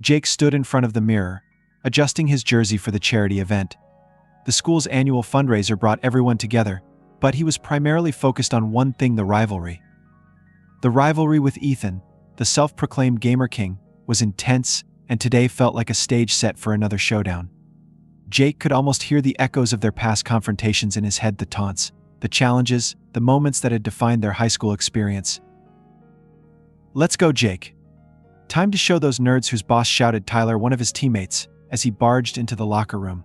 Jake stood in front of the mirror, adjusting his jersey for the charity event. The school's annual fundraiser brought everyone together, but he was primarily focused on one thing: the rivalry. The rivalry with Ethan, the self-proclaimed gamer king, was intense, and today felt like a stage set for another showdown. Jake could almost hear the echoes of their past confrontations in his head: the taunts, the challenges, the moments that had defined their high school experience. "Let's go, Jake. Time to show those nerds whose boss," shouted Tyler, one of his teammates, as he barged into the locker room.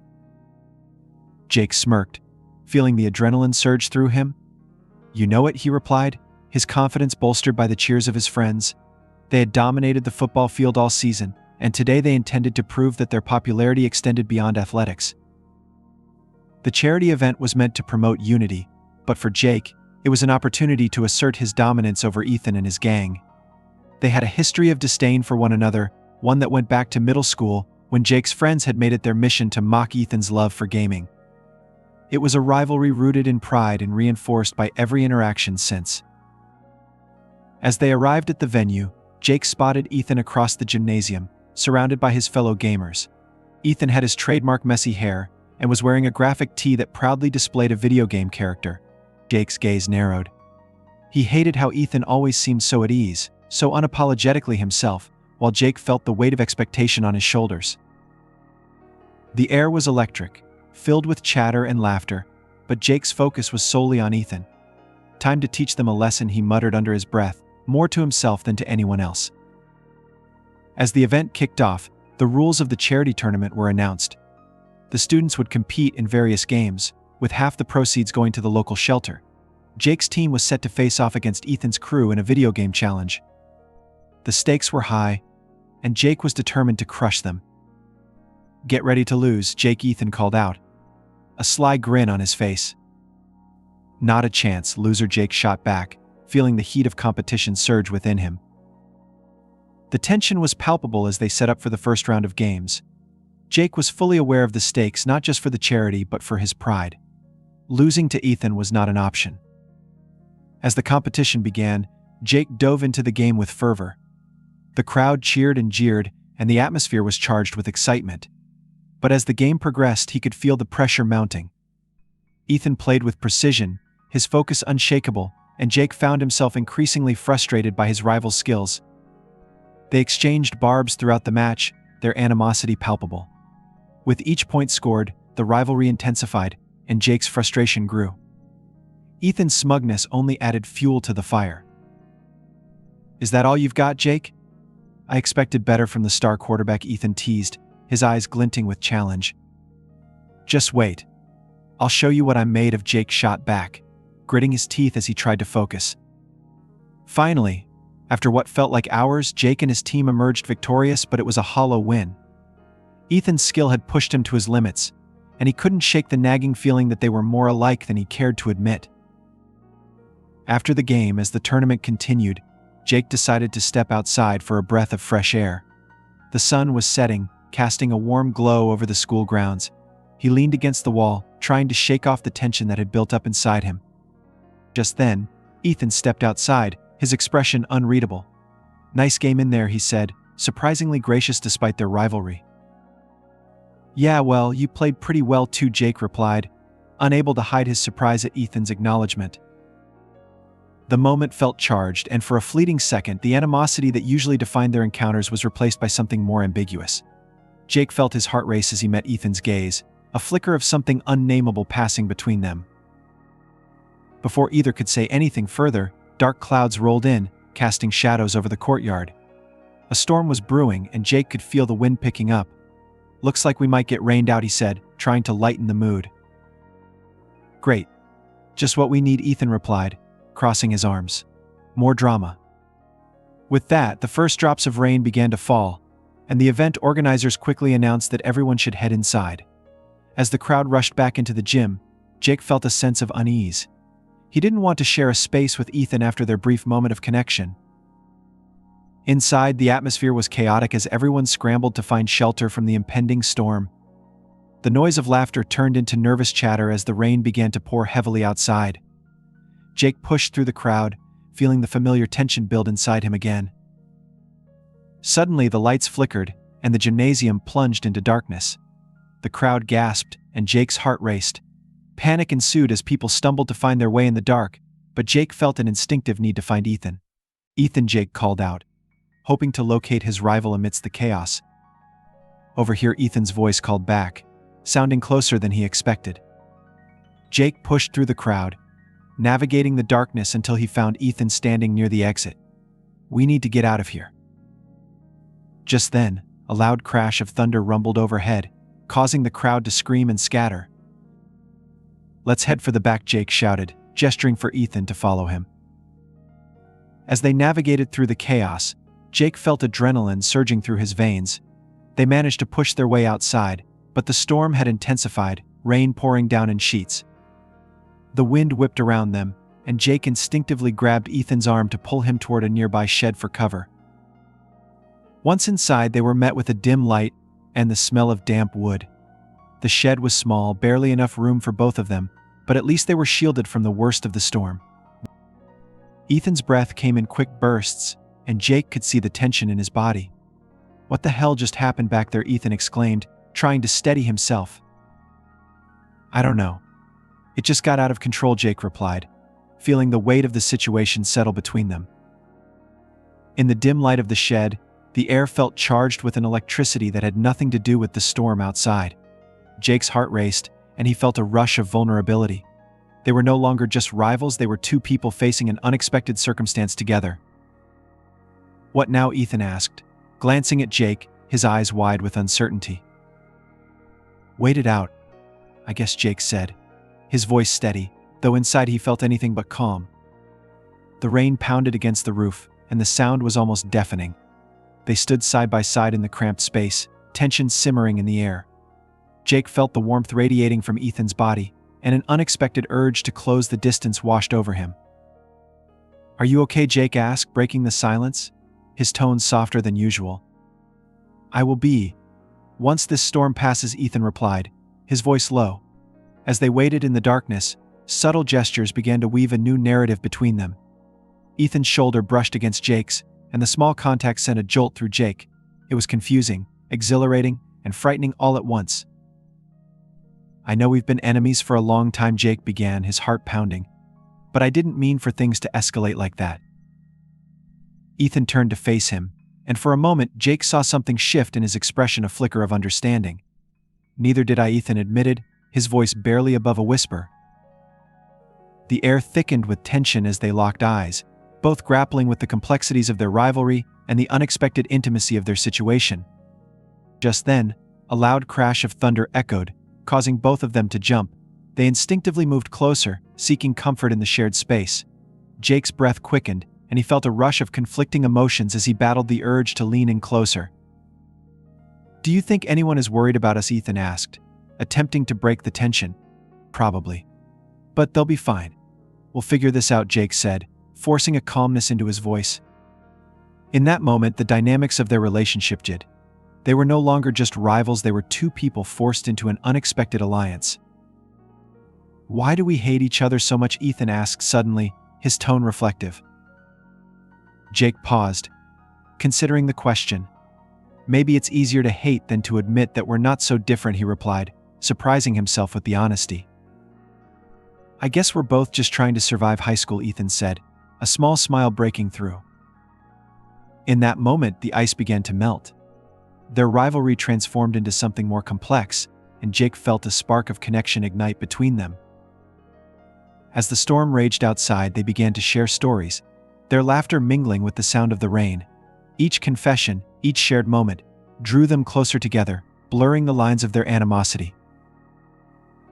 Jake smirked, feeling the adrenaline surge through him. "You know it," he replied, his confidence bolstered by the cheers of his friends. They had dominated the football field all season, and today they intended to prove that their popularity extended beyond athletics. The charity event was meant to promote unity, but for Jake, it was an opportunity to assert his dominance over Ethan and his gang. They had a history of disdain for one another, one that went back to middle school, when Jake's friends had made it their mission to mock Ethan's love for gaming. It was a rivalry rooted in pride and reinforced by every interaction since. As they arrived at the venue, Jake spotted Ethan across the gymnasium, surrounded by his fellow gamers. Ethan had his trademark messy hair and was wearing a graphic tee that proudly displayed a video game character. Jake's gaze narrowed. He hated how Ethan always seemed so at ease, so unapologetically himself, while Jake felt the weight of expectation on his shoulders. The air was electric, filled with chatter and laughter, but Jake's focus was solely on Ethan. "Time to teach them a lesson," he muttered under his breath, more to himself than to anyone else. As the event kicked off, the rules of the charity tournament were announced. The students would compete in various games, with half the proceeds going to the local shelter. Jake's team was set to face off against Ethan's crew in a video game challenge. The stakes were high, and Jake was determined to crush them. "Get ready to lose," Ethan called out, a sly grin on his face. "Not a chance, loser," Jake shot back, feeling the heat of competition surge within him. The tension was palpable as they set up for the first round of games. Jake was fully aware of the stakes, not just for the charity but for his pride. Losing to Ethan was not an option. As the competition began, Jake dove into the game with fervor. The crowd cheered and jeered, and the atmosphere was charged with excitement. But as the game progressed, he could feel the pressure mounting. Ethan played with precision, his focus unshakable, and Jake found himself increasingly frustrated by his rival's skills. They exchanged barbs throughout the match, their animosity palpable. With each point scored, the rivalry intensified, and Jake's frustration grew. Ethan's smugness only added fuel to the fire. "Is that all you've got, Jake?" "I expected better from the star quarterback," Ethan teased, his eyes glinting with challenge. "Just wait. I'll show you what I'm made of," Jake shot back, gritting his teeth as he tried to focus. Finally, after what felt like hours, Jake and his team emerged victorious, but it was a hollow win. Ethan's skill had pushed him to his limits, and he couldn't shake the nagging feeling that they were more alike than he cared to admit. After the game, as the tournament continued, Jake decided to step outside for a breath of fresh air. The sun was setting, casting a warm glow over the school grounds. He leaned against the wall, trying to shake off the tension that had built up inside him. Just then, Ethan stepped outside, his expression unreadable. "Nice game in there," he said, surprisingly gracious despite their rivalry. "Yeah, well, you played pretty well too," Jake replied, unable to hide his surprise at Ethan's acknowledgement. The moment felt charged, and for a fleeting second, the animosity that usually defined their encounters was replaced by something more ambiguous. Jake felt his heart race as he met Ethan's gaze, a flicker of something unnameable passing between them. Before either could say anything further, dark clouds rolled in, casting shadows over the courtyard. A storm was brewing, and Jake could feel the wind picking up. "Looks like we might get rained out," he said, trying to lighten the mood. "Great. Just what we need," Ethan replied, crossing his arms. "More drama." With that, the first drops of rain began to fall, and the event organizers quickly announced that everyone should head inside. As the crowd rushed back into the gym, Jake felt a sense of unease. He didn't want to share a space with Ethan after their brief moment of connection. Inside, the atmosphere was chaotic as everyone scrambled to find shelter from the impending storm. The noise of laughter turned into nervous chatter as the rain began to pour heavily outside. Jake pushed through the crowd, feeling the familiar tension build inside him again. Suddenly, the lights flickered, and the gymnasium plunged into darkness. The crowd gasped, and Jake's heart raced. Panic ensued as people stumbled to find their way in the dark, but Jake felt an instinctive need to find Ethan. "Ethan," Jake called out, hoping to locate his rival amidst the chaos. "Over here," Ethan's voice called back, sounding closer than he expected. Jake pushed through the crowd, navigating the darkness until he found Ethan standing near the exit. "We need to get out of here." Just then, a loud crash of thunder rumbled overhead, causing the crowd to scream and scatter. "Let's head for the back," Jake shouted, gesturing for Ethan to follow him. As they navigated through the chaos, Jake felt adrenaline surging through his veins. They managed to push their way outside, but the storm had intensified, rain pouring down in sheets. The wind whipped around them, and Jake instinctively grabbed Ethan's arm to pull him toward a nearby shed for cover. Once inside, they were met with a dim light and the smell of damp wood. The shed was small, barely enough room for both of them, but at least they were shielded from the worst of the storm. Ethan's breath came in quick bursts, and Jake could see the tension in his body. "What the hell just happened back there?" Ethan exclaimed, trying to steady himself. "I don't know. It just got out of control," Jake replied, feeling the weight of the situation settle between them. In the dim light of the shed, the air felt charged with an electricity that had nothing to do with the storm outside. Jake's heart raced, and he felt a rush of vulnerability. They were no longer just rivals, they were two people facing an unexpected circumstance together. "What now?" Ethan asked, glancing at Jake, his eyes wide with uncertainty. "Wait it out, I guess," Jake said, his voice steady, though inside he felt anything but calm. The rain pounded against the roof, and the sound was almost deafening. They stood side by side in the cramped space, tension simmering in the air. Jake felt the warmth radiating from Ethan's body, and an unexpected urge to close the distance washed over him. "Are you okay?" Jake asked, breaking the silence, his tone softer than usual. "I will be. Once this storm passes," Ethan replied, his voice low. As they waited in the darkness, subtle gestures began to weave a new narrative between them. Ethan's shoulder brushed against Jake's, and the small contact sent a jolt through Jake. It was confusing, exhilarating, and frightening all at once. "I know we've been enemies for a long time," Jake began, his heart pounding. "But I didn't mean for things to escalate like that." Ethan turned to face him, and for a moment Jake saw something shift in his expression, a flicker of understanding. "Neither did I," Ethan admitted, his voice barely above a whisper. The air thickened with tension as they locked eyes, both grappling with the complexities of their rivalry and the unexpected intimacy of their situation. Just then, a loud crash of thunder echoed, causing both of them to jump. They instinctively moved closer, seeking comfort in the shared space. Jake's breath quickened, and he felt a rush of conflicting emotions as he battled the urge to lean in closer. "Do you think anyone is worried about us?" Ethan asked, attempting to break the tension. "Probably. But they'll be fine. We'll figure this out," Jake said, forcing a calmness into his voice. In that moment, the dynamics of their relationship shifted. They were no longer just rivals, they were two people forced into an unexpected alliance. "Why do we hate each other so much?" Ethan asked suddenly, his tone reflective. Jake paused, considering the question. "Maybe it's easier to hate than to admit that we're not so different," he replied, surprising himself with the honesty. "I guess we're both just trying to survive high school," Ethan said, a small smile breaking through. In that moment, the ice began to melt. Their rivalry transformed into something more complex, and Jake felt a spark of connection ignite between them. As the storm raged outside, they began to share stories, their laughter mingling with the sound of the rain. Each confession, each shared moment, drew them closer together, blurring the lines of their animosity.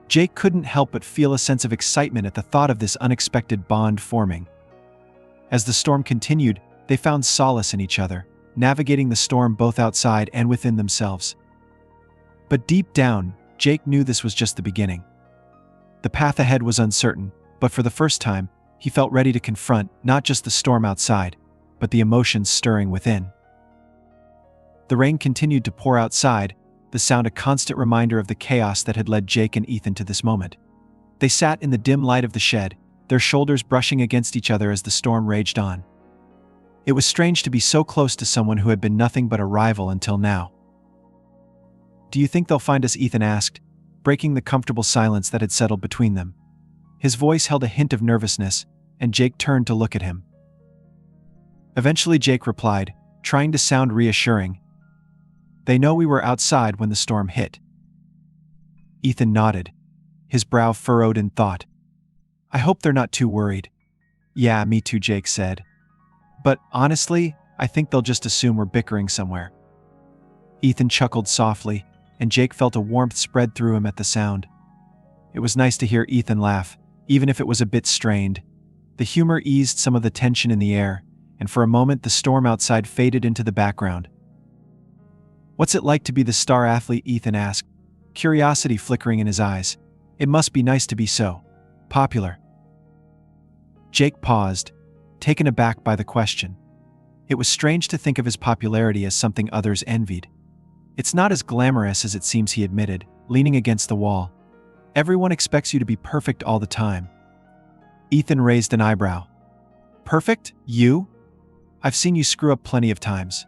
Jake couldn't help but feel a sense of excitement at the thought of this unexpected bond forming. As the storm continued, they found solace in each other, navigating the storm both outside and within themselves. But deep down, Jake knew this was just the beginning. The path ahead was uncertain, but for the first time, he felt ready to confront not just the storm outside, but the emotions stirring within. The rain continued to pour outside, the sound a constant reminder of the chaos that had led Jake and Ethan to this moment. They sat in the dim light of the shed, their shoulders brushing against each other as the storm raged on. It was strange to be so close to someone who had been nothing but a rival until now. Do you think they'll find us? Ethan asked, breaking the comfortable silence that had settled between them. His voice held a hint of nervousness, and Jake turned to look at him. Eventually Jake replied, trying to sound reassuring. They know we were outside when the storm hit. Ethan nodded, his brow furrowed in thought. I hope they're not too worried. Yeah, me too, Jake said. But honestly, I think they'll just assume we're bickering somewhere. Ethan chuckled softly, and Jake felt a warmth spread through him at the sound. It was nice to hear Ethan laugh, even if it was a bit strained. The humor eased some of the tension in the air, and for a moment the storm outside faded into the background. What's it like to be the star athlete? Ethan asked, curiosity flickering in his eyes. It must be nice to be so popular. Jake paused, taken aback by the question. It was strange to think of his popularity as something others envied. It's not as glamorous as it seems, he admitted, leaning against the wall. Everyone expects you to be perfect all the time. Ethan raised an eyebrow. Perfect? You? I've seen you screw up plenty of times.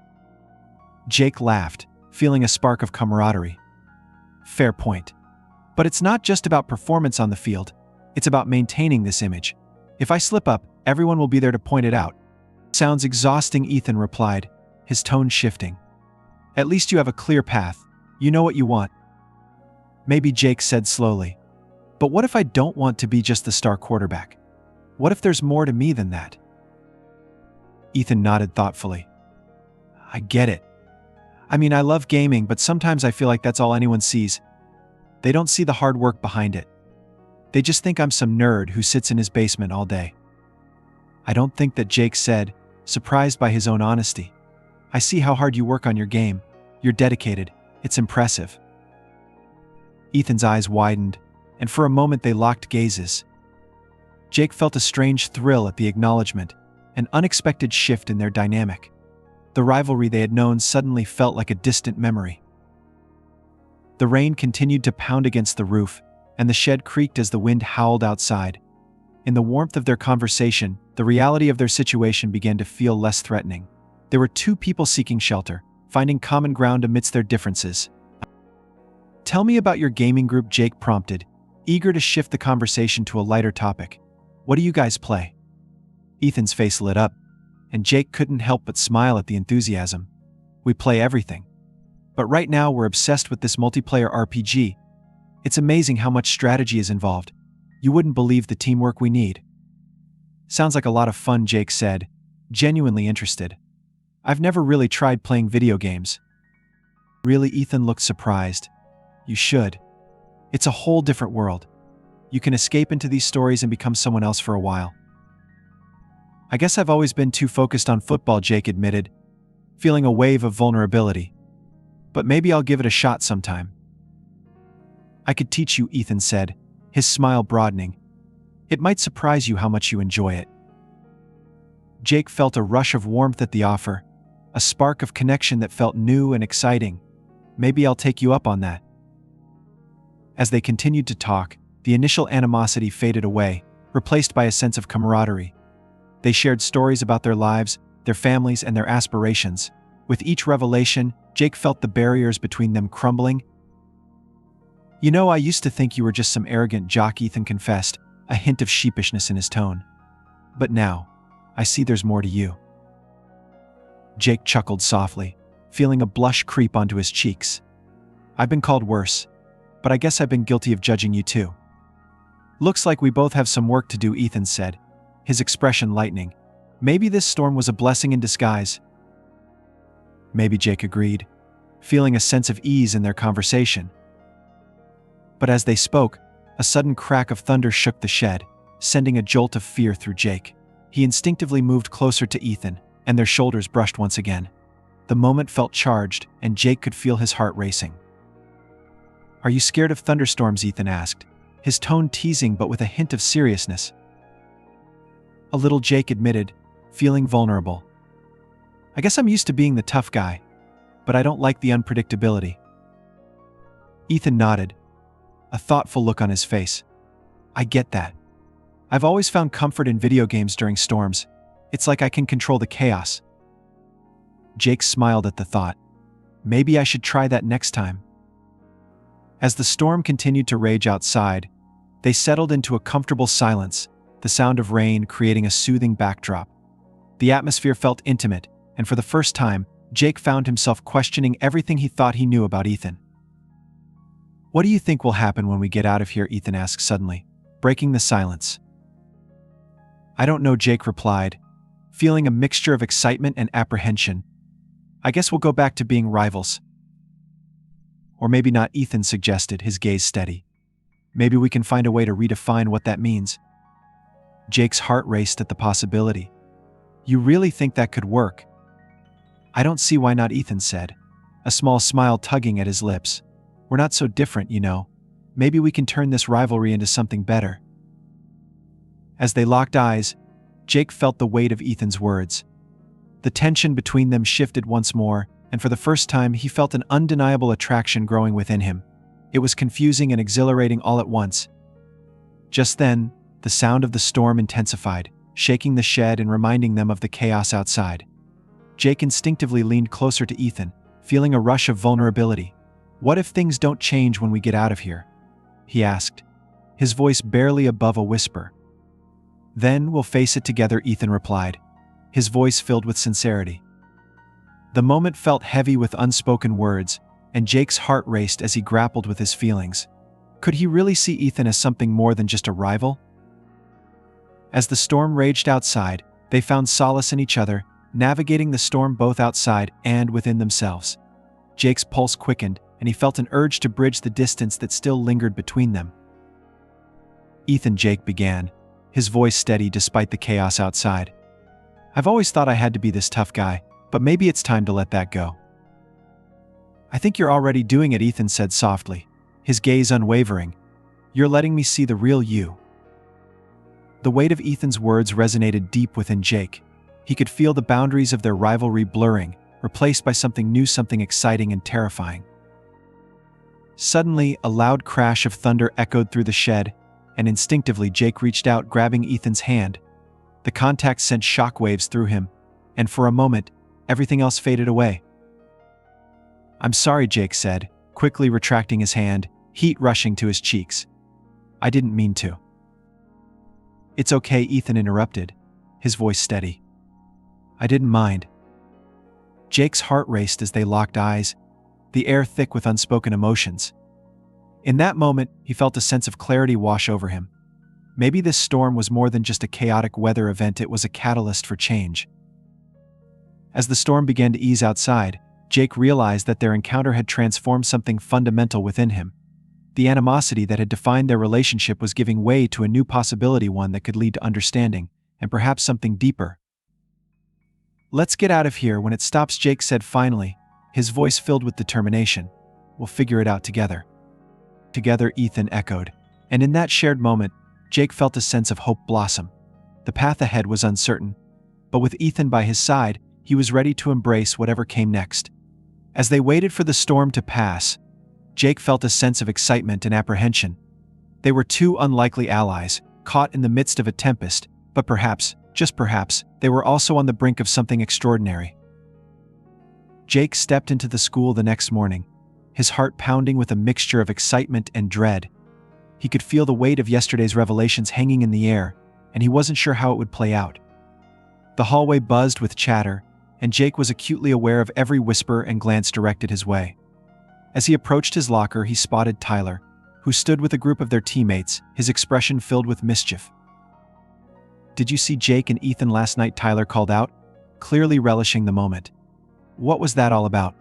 Jake laughed, feeling a spark of camaraderie. Fair point. But it's not just about performance on the field, it's about maintaining this image. If I slip up, everyone will be there to point it out. Sounds exhausting, Ethan replied, his tone shifting. At least you have a clear path. You know what you want. Maybe, Jake said slowly. But what if I don't want to be just the star quarterback? What if there's more to me than that? Ethan nodded thoughtfully. I get it. I mean, I love gaming, but sometimes I feel like that's all anyone sees. They don't see the hard work behind it. They just think I'm some nerd who sits in his basement all day. I don't think that, Jake said, surprised by his own honesty. I see how hard you work on your game. You're dedicated. It's impressive. Ethan's eyes widened, and for a moment they locked gazes. Jake felt a strange thrill at the acknowledgement, an unexpected shift in their dynamic. The rivalry they had known suddenly felt like a distant memory. The rain continued to pound against the roof, and the shed creaked as the wind howled outside. In the warmth of their conversation, the reality of their situation began to feel less threatening. There were two people seeking shelter, finding common ground amidst their differences. Tell me about your gaming group, Jake prompted, eager to shift the conversation to a lighter topic. What do you guys play? Ethan's face lit up, and Jake couldn't help but smile at the enthusiasm. We play everything. But right now we're obsessed with this multiplayer RPG. It's amazing how much strategy is involved. You wouldn't believe the teamwork we need. Sounds like a lot of fun, Jake said, genuinely interested. I've never really tried playing video games. Really? Ethan looked surprised. You should. It's a whole different world. You can escape into these stories and become someone else for a while. I guess I've always been too focused on football, Jake admitted, feeling a wave of vulnerability. But maybe I'll give it a shot sometime. I could teach you, Ethan said, his smile broadening. It might surprise you how much you enjoy it. Jake felt a rush of warmth at the offer, a spark of connection that felt new and exciting. Maybe I'll take you up on that. As they continued to talk, the initial animosity faded away, replaced by a sense of camaraderie. They shared stories about their lives, their families, and their aspirations. With each revelation, Jake felt the barriers between them crumbling. You know, I used to think you were just some arrogant jock, Ethan confessed, a hint of sheepishness in his tone. But now, I see there's more to you. Jake chuckled softly, feeling a blush creep onto his cheeks. I've been called worse, but I guess I've been guilty of judging you too. Looks like we both have some work to do, Ethan said, his expression lightening. Maybe this storm was a blessing in disguise. Maybe, Jake agreed, feeling a sense of ease in their conversation. But as they spoke, a sudden crack of thunder shook the shed, sending a jolt of fear through Jake. He instinctively moved closer to Ethan, and their shoulders brushed once again. The moment felt charged, and Jake could feel his heart racing. Are you scared of thunderstorms? Ethan asked, his tone teasing but with a hint of seriousness. A little, Jake admitted, feeling vulnerable. I guess I'm used to being the tough guy, but I don't like the unpredictability. Ethan nodded, a thoughtful look on his face. I get that. I've always found comfort in video games during storms. It's like I can control the chaos. Jake smiled at the thought. Maybe I should try that next time. As the storm continued to rage outside, they settled into a comfortable silence, the sound of rain creating a soothing backdrop. The atmosphere felt intimate, and for the first time, Jake found himself questioning everything he thought he knew about Ethan. "What do you think will happen when we get out of here?" Ethan asked suddenly, breaking the silence. "I don't know," Jake replied, feeling a mixture of excitement and apprehension. "I guess we'll go back to being rivals." "Or maybe not," Ethan suggested, his gaze steady. "Maybe we can find a way to redefine what that means." Jake's heart raced at the possibility. "You really think that could work?" "I don't see why not," Ethan said, a small smile tugging at his lips. "We're not so different, you know. Maybe we can turn this rivalry into something better." As they locked eyes, Jake felt the weight of Ethan's words. The tension between them shifted once more, and for the first time he felt an undeniable attraction growing within him. It was confusing and exhilarating all at once. Just then, the sound of the storm intensified, shaking the shed and reminding them of the chaos outside. Jake instinctively leaned closer to Ethan, feeling a rush of vulnerability. "What if things don't change when we get out of here?" he asked, his voice barely above a whisper. "Then we'll face it together," Ethan replied, his voice filled with sincerity. The moment felt heavy with unspoken words, and Jake's heart raced as he grappled with his feelings. Could he really see Ethan as something more than just a rival? As the storm raged outside, they found solace in each other, navigating the storm both outside and within themselves. Jake's pulse quickened, and he felt an urge to bridge the distance that still lingered between them. "Ethan," Jake began, his voice steady despite the chaos outside. "I've always thought I had to be this tough guy, but maybe it's time to let that go." "I think you're already doing it," Ethan said softly, his gaze unwavering. "You're letting me see the real you." The weight of Ethan's words resonated deep within Jake. He could feel the boundaries of their rivalry blurring, replaced by something new, something exciting and terrifying. Suddenly, a loud crash of thunder echoed through the shed, and instinctively Jake reached out, grabbing Ethan's hand. The contact sent shockwaves through him, and for a moment, everything else faded away. "I'm sorry," Jake said, quickly retracting his hand, heat rushing to his cheeks. "I didn't mean to." "It's okay," Ethan interrupted, his voice steady. "I didn't mind." Jake's heart raced as they locked eyes, the air thick with unspoken emotions. In that moment, he felt a sense of clarity wash over him. Maybe this storm was more than just a chaotic weather event, it was a catalyst for change. As the storm began to ease outside, Jake realized that their encounter had transformed something fundamental within him. The animosity that had defined their relationship was giving way to a new possibility, one that could lead to understanding, and perhaps something deeper. "Let's get out of here when it stops," Jake said finally, his voice filled with determination. "We'll figure it out together." "Together," Ethan echoed, and in that shared moment, Jake felt a sense of hope blossom. The path ahead was uncertain, but with Ethan by his side, he was ready to embrace whatever came next. As they waited for the storm to pass, Jake felt a sense of excitement and apprehension. They were two unlikely allies, caught in the midst of a tempest, but perhaps, just perhaps, they were also on the brink of something extraordinary. Jake stepped into the school the next morning, his heart pounding with a mixture of excitement and dread. He could feel the weight of yesterday's revelations hanging in the air, and he wasn't sure how it would play out. The hallway buzzed with chatter, and Jake was acutely aware of every whisper and glance directed his way. As he approached his locker, he spotted Tyler, who stood with a group of their teammates, his expression filled with mischief. "Did you see Jake and Ethan last night?" Tyler called out, clearly relishing the moment. "What was that all about?"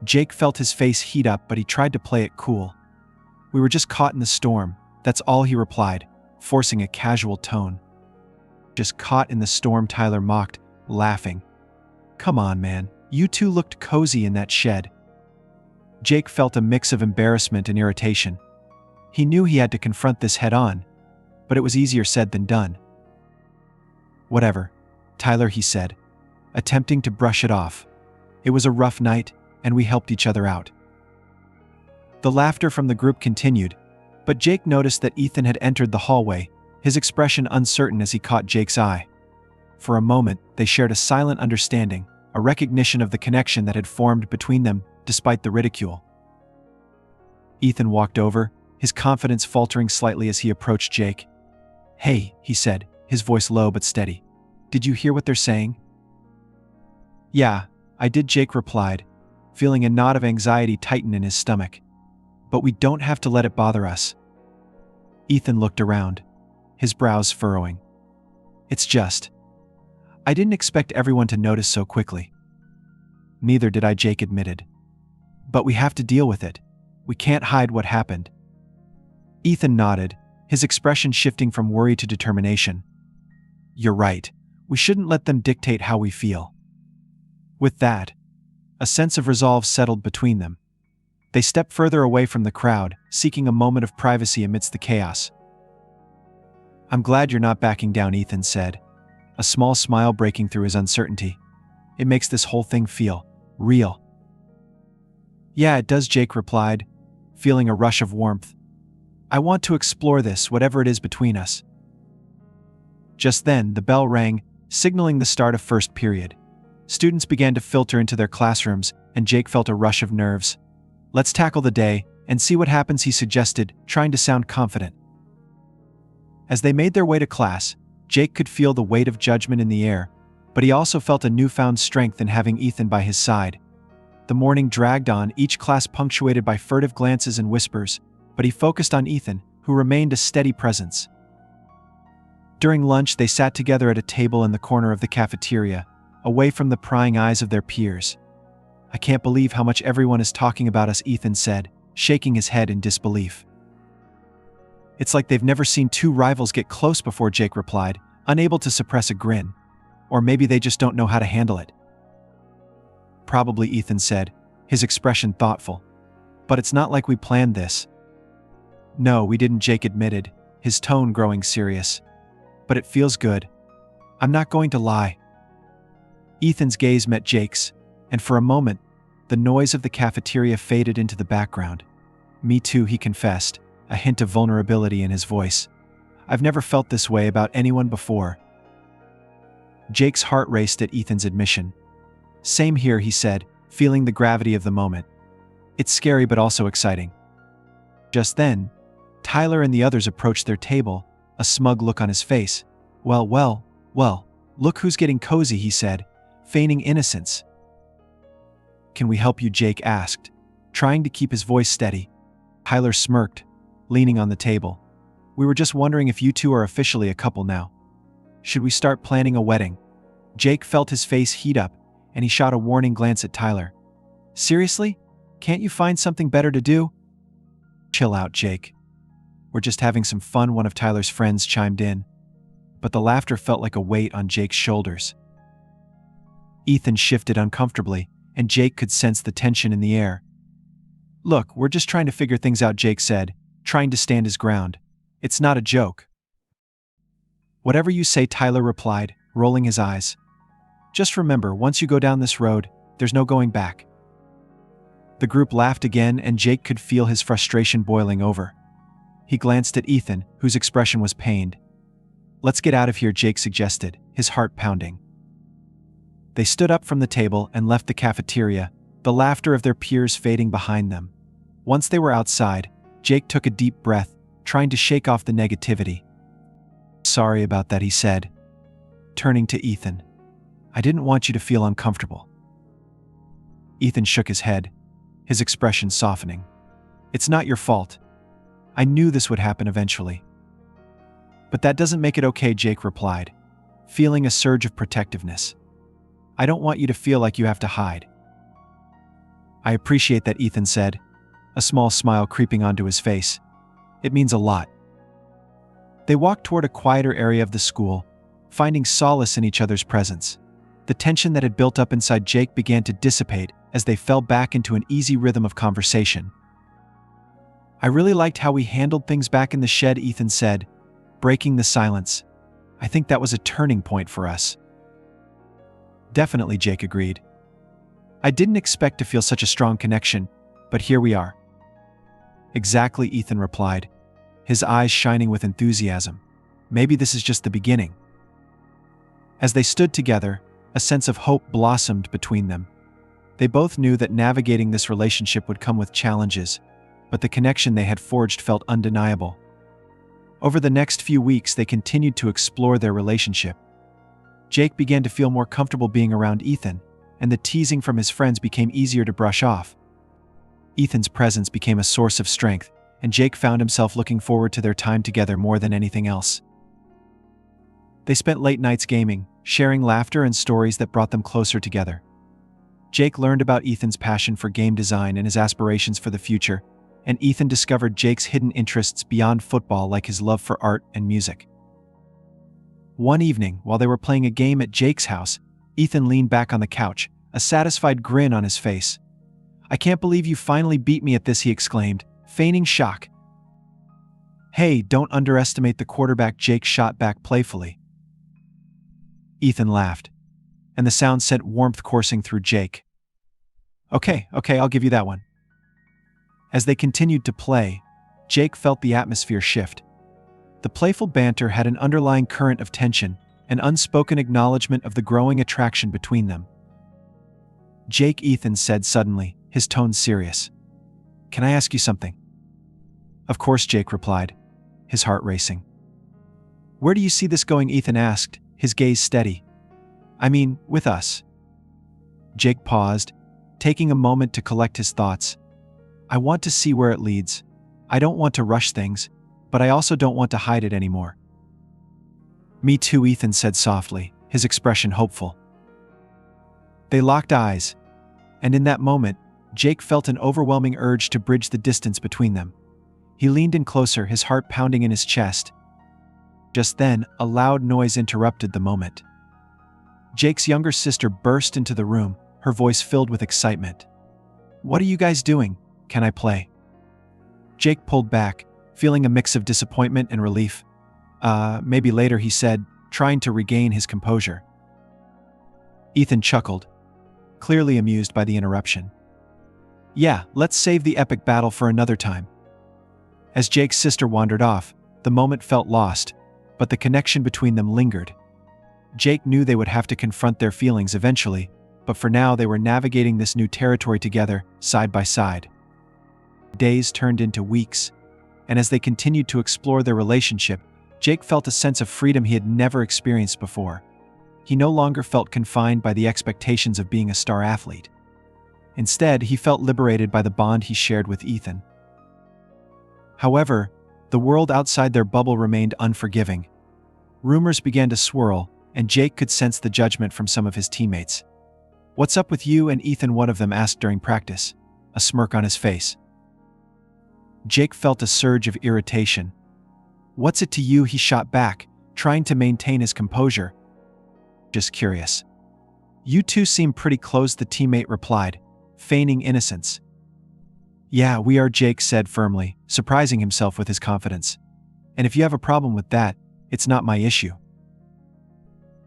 Jake felt his face heat up, but he tried to play it cool. "We were just caught in the storm, that's all," he replied, forcing a casual tone. "Just caught in the storm," Tyler mocked, laughing. "Come on, man, you two looked cozy in that shed." Jake felt a mix of embarrassment and irritation. He knew he had to confront this head-on, but it was easier said than done. "Whatever, Tyler," he said, attempting to brush it off. "It was a rough night, and we helped each other out." The laughter from the group continued, but Jake noticed that Ethan had entered the hallway, his expression uncertain as he caught Jake's eye. For a moment, they shared a silent understanding, a recognition of the connection that had formed between them, despite the ridicule. Ethan walked over, his confidence faltering slightly as he approached Jake. "Hey," he said, his voice low but steady. "Did you hear what they're saying?" "Yeah, I did," Jake replied, feeling a knot of anxiety tighten in his stomach. "But we don't have to let it bother us." Ethan looked around, his brows furrowing. "It's just, I didn't expect everyone to notice so quickly." "Neither did I," Jake admitted. "But we have to deal with it. We can't hide what happened." Ethan nodded, his expression shifting from worry to determination. "You're right. We shouldn't let them dictate how we feel." With that, a sense of resolve settled between them. They stepped further away from the crowd, seeking a moment of privacy amidst the chaos. "I'm glad you're not backing down," Ethan said, a small smile breaking through his uncertainty. "It makes this whole thing feel real." "Yeah, it does," Jake replied, feeling a rush of warmth. "I want to explore this, whatever it is between us." Just then, the bell rang, signaling the start of first period. Students began to filter into their classrooms, and Jake felt a rush of nerves. "Let's tackle the day and see what happens," he suggested, trying to sound confident. As they made their way to class, Jake could feel the weight of judgment in the air, but he also felt a newfound strength in having Ethan by his side. The morning dragged on, each class punctuated by furtive glances and whispers, but he focused on Ethan, who remained a steady presence. During lunch, they sat together at a table in the corner of the cafeteria, away from the prying eyes of their peers. "I can't believe how much everyone is talking about us," Ethan said, shaking his head in disbelief. "It's like they've never seen two rivals get close before," Jake replied, unable to suppress a grin. "Or maybe they just don't know how to handle it." "Probably," Ethan said, his expression thoughtful. "But it's not like we planned this." "No, we didn't," Jake admitted, his tone growing serious. "But it feels good. I'm not going to lie." Ethan's gaze met Jake's, and for a moment, the noise of the cafeteria faded into the background. "Me too," he confessed, a hint of vulnerability in his voice. "I've never felt this way about anyone before." Jake's heart raced at Ethan's admission. "Same here," he said, feeling the gravity of the moment. "It's scary but also exciting." Just then, Tyler and the others approached their table, a smug look on his face. Well, look who's getting cozy," he said, feigning innocence. "Can we help you?" Jake asked, trying to keep his voice steady. Tyler smirked, leaning on the table. "We were just wondering if you two are officially a couple now. Should we start planning a wedding?" Jake felt his face heat up, and he shot a warning glance at Tyler. "Seriously? Can't you find something better to do?" "Chill out, Jake. We're just having some fun," one of Tyler's friends chimed in. But the laughter felt like a weight on Jake's shoulders. Ethan shifted uncomfortably, and Jake could sense the tension in the air. "Look, we're just trying to figure things out," Jake said, trying to stand his ground. "It's not a joke." "Whatever you say," Tyler replied, rolling his eyes. "Just remember, once you go down this road, there's no going back." The group laughed again, and Jake could feel his frustration boiling over. He glanced at Ethan, whose expression was pained. "Let's get out of here," Jake suggested, his heart pounding. They stood up from the table and left the cafeteria, the laughter of their peers fading behind them. Once they were outside, Jake took a deep breath, trying to shake off the negativity. "Sorry about that," he said, turning to Ethan. "I didn't want you to feel uncomfortable." Ethan shook his head, his expression softening. "It's not your fault. I knew this would happen eventually." "But that doesn't make it okay," Jake replied, feeling a surge of protectiveness. "I don't want you to feel like you have to hide." "I appreciate that," Ethan said, a small smile creeping onto his face. "It means a lot." They walked toward a quieter area of the school, finding solace in each other's presence. The tension that had built up inside Jake began to dissipate as they fell back into an easy rhythm of conversation. "I really liked how we handled things back in the shed," Ethan said, breaking the silence. "I think that was a turning point for us." "Definitely," Jake agreed. "I didn't expect to feel such a strong connection, but here we are." "Exactly," Ethan replied, his eyes shining with enthusiasm. "Maybe this is just the beginning." As they stood together, a sense of hope blossomed between them. They both knew that navigating this relationship would come with challenges, but the connection they had forged felt undeniable. Over the next few weeks, they continued to explore their relationship. Jake began to feel more comfortable being around Ethan, and the teasing from his friends became easier to brush off. Ethan's presence became a source of strength, and Jake found himself looking forward to their time together more than anything else. They spent late nights gaming, sharing laughter and stories that brought them closer together. Jake learned about Ethan's passion for game design and his aspirations for the future, and Ethan discovered Jake's hidden interests beyond football, like his love for art and music. One evening, while they were playing a game at Jake's house, Ethan leaned back on the couch, a satisfied grin on his face. "I can't believe you finally beat me at this," he exclaimed, feigning shock. "Hey, don't underestimate the quarterback," Jake shot back playfully. Ethan laughed, and the sound sent warmth coursing through Jake. Okay, I'll give you that one." As they continued to play, Jake felt the atmosphere shift. The playful banter had an underlying current of tension, an unspoken acknowledgement of the growing attraction between them. "Jake," Ethan said suddenly, his tone serious. "Can I ask you something?" "Of course," Jake replied, his heart racing. "Where do you see this going?" Ethan asked, his gaze steady. "I mean, with us." Jake paused, taking a moment to collect his thoughts. "I want to see where it leads. I don't want to rush things, but I also don't want to hide it anymore." "Me too," Ethan said softly, his expression hopeful. They locked eyes, and in that moment, Jake felt an overwhelming urge to bridge the distance between them. He leaned in closer, his heart pounding in his chest. Just then, a loud noise interrupted the moment. Jake's younger sister burst into the room, her voice filled with excitement. "What are you guys doing? Can I play?" Jake pulled back, feeling a mix of disappointment and relief. Maybe later," he said, trying to regain his composure. Ethan chuckled, clearly amused by the interruption. "Yeah, let's save the epic battle for another time." As Jake's sister wandered off, the moment felt lost, but the connection between them lingered. Jake knew they would have to confront their feelings eventually, but for now they were navigating this new territory together, side by side. Days turned into weeks, and as they continued to explore their relationship, Jake felt a sense of freedom he had never experienced before. He no longer felt confined by the expectations of being a star athlete. Instead, he felt liberated by the bond he shared with Ethan. However, the world outside their bubble remained unforgiving. Rumors began to swirl, and Jake could sense the judgment from some of his teammates. "What's up with you and Ethan?" one of them asked during practice, a smirk on his face. Jake felt a surge of irritation. "What's it to you?" he shot back, trying to maintain his composure. "Just curious." "You two seem pretty close," the teammate replied, feigning innocence. "Yeah, we are," Jake said firmly, surprising himself with his confidence. "And if you have a problem with that, it's not my issue."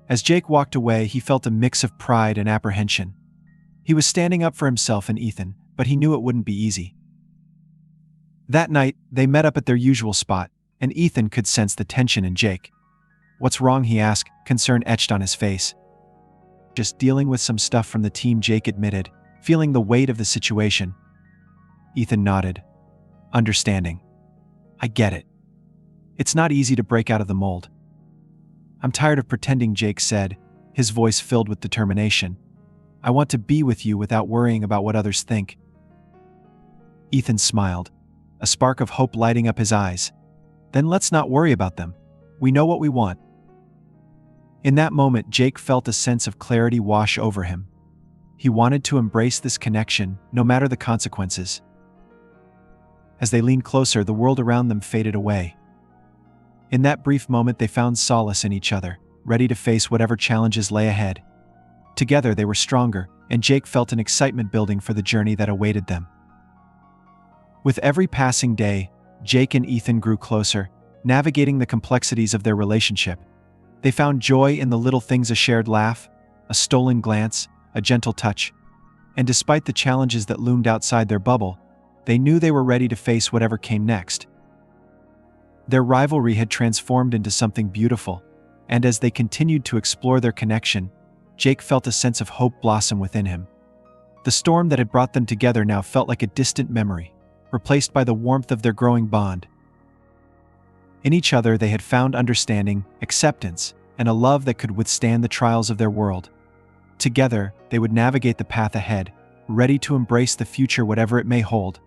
As Jake walked away, he felt a mix of pride and apprehension. He was standing up for himself and Ethan, but he knew it wouldn't be easy. That night, they met up at their usual spot, and Ethan could sense the tension in Jake. "What's wrong?" he asked, concern etched on his face. "Just dealing with some stuff from the team," Jake admitted, feeling the weight of the situation. Ethan nodded, understanding. "I get it. It's not easy to break out of the mold." "I'm tired of pretending," Jake said, his voice filled with determination. "I want to be with you without worrying about what others think." Ethan smiled, a spark of hope lighting up his eyes. "Then let's not worry about them. We know what we want." In that moment, Jake felt a sense of clarity wash over him. He wanted to embrace this connection, no matter the consequences. As they leaned closer, the world around them faded away. In that brief moment, they found solace in each other, ready to face whatever challenges lay ahead. Together, they were stronger, and Jake felt an excitement building for the journey that awaited them. With every passing day, Jake and Ethan grew closer, navigating the complexities of their relationship. They found joy in the little things: a shared laugh, a stolen glance, a gentle touch. And despite the challenges that loomed outside their bubble, they knew they were ready to face whatever came next. Their rivalry had transformed into something beautiful, and as they continued to explore their connection, Jake felt a sense of hope blossom within him. The storm that had brought them together now felt like a distant memory, replaced by the warmth of their growing bond. In each other they had found understanding, acceptance, and a love that could withstand the trials of their world. Together, they would navigate the path ahead, ready to embrace the future whatever it may hold.